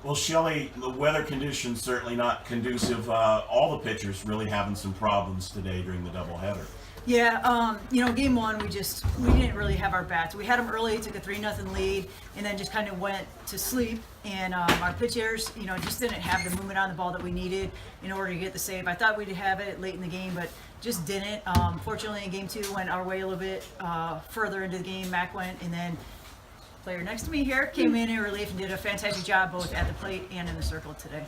Well, Shelley, the weather conditions certainly not conducive. All the pitchers really having some problems today during the doubleheader. Yeah, game one, we didn't really have our bats. We had them early, took a 3-0 lead, and then just kind of went to sleep. And our pitchers, just didn't have the movement on the ball that we needed in order to get the save. I thought we'd have it late in the game, but just didn't. Fortunately, in game two, went our way a little bit further into the game. Mac went, and then player next to me here came in relief and did a fantastic job both at the plate and in the circle today.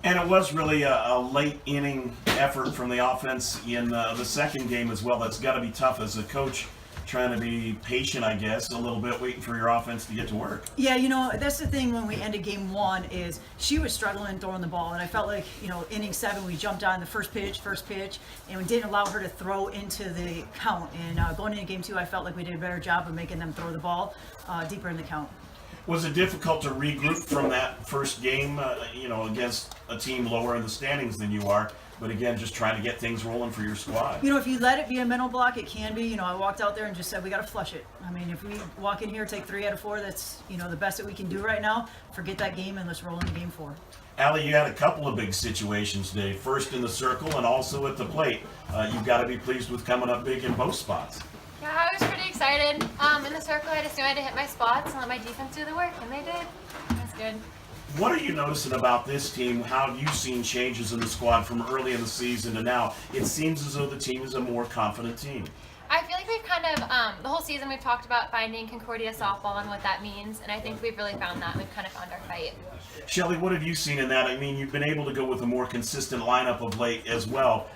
And it was really a late inning effort from the offense in the second game as well. That's got to be tough as a coach, trying to be patient, I guess, a little bit, waiting for your offense to get to work. Yeah, that's the thing when we ended game one is she was struggling throwing the ball. And I felt like, inning 7, we jumped on the first pitch, and we didn't allow her to throw into the count. And going into game 2, I felt like we did a better job of making them throw the ball deeper in the count. Was it difficult to regroup from that first game, against a team lower in the standings than you are, but again, just trying to get things rolling for your squad? If you let it be a mental block, it can be. I walked out there and just said, we got to flush it. I mean, if we walk in here, take 3 out of 4, that's, the best that we can do right now. Forget that game and let's roll into game 4. Allie, you had a couple of big situations today, first in the circle and also at the plate. You've got to be pleased with coming up big in both spots. Yeah, I was pretty excited. In the circle, I just knew I had to hit my spots and let my defense do the work, and they did. It was good. What are you noticing about this team? How have you seen changes in the squad from early in the season to now? It seems as though the team is a more confident team. I feel like we've kind of, the whole season we've talked about finding Concordia softball and what that means, and I think we've really found that. We've kind of found our fight. Shelley, what have you seen in that? I mean, you've been able to go with a more consistent lineup of late as well.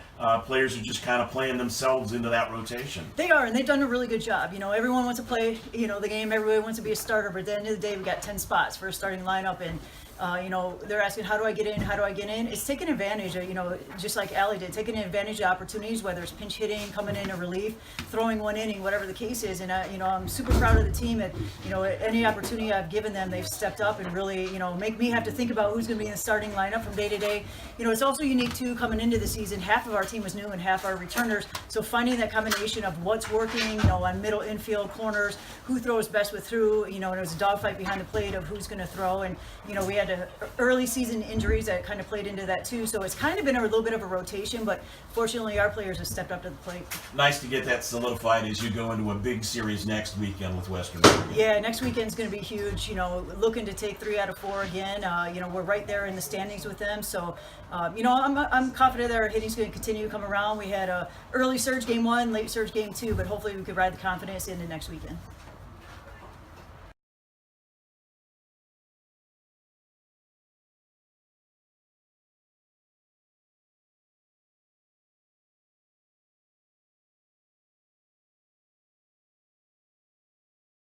Players are just kind of playing themselves into that rotation. They are, and they've done a really good job. Everyone wants to play, the game. Everybody wants to be a starter, but at the end of the day, we got 10 spots for a starting lineup, and they're asking, how do I get in? How do I get in? It's taking advantage of, just like Allie did, taking advantage of opportunities, whether it's pinch hitting, coming in a relief, throwing one inning, whatever the case is. And, I'm super proud of the team. And, any opportunity I've given them, they've stepped up and really, make me have to think about who's going to be in the starting lineup from day to day. It's also unique, too, coming into the season. Half of our team was new and half are returners. So finding that combination of what's working, on middle infield corners, who throws best with who, and it was a dogfight behind the plate of who's going to throw. And, we had early season injuries that kind of played into that too, so it's kind of been a little bit of a rotation, but fortunately our players have stepped up to the plate. Nice to get that solidified as you go into a big series next weekend with Western Michigan. Yeah, next weekend's going to be huge. Looking to take 3 out of 4 again. We're right there in the standings with them, so I'm confident that our hitting's going to continue to come around. We had a early surge game 1, late surge game 2, but hopefully we could ride the confidence into next weekend.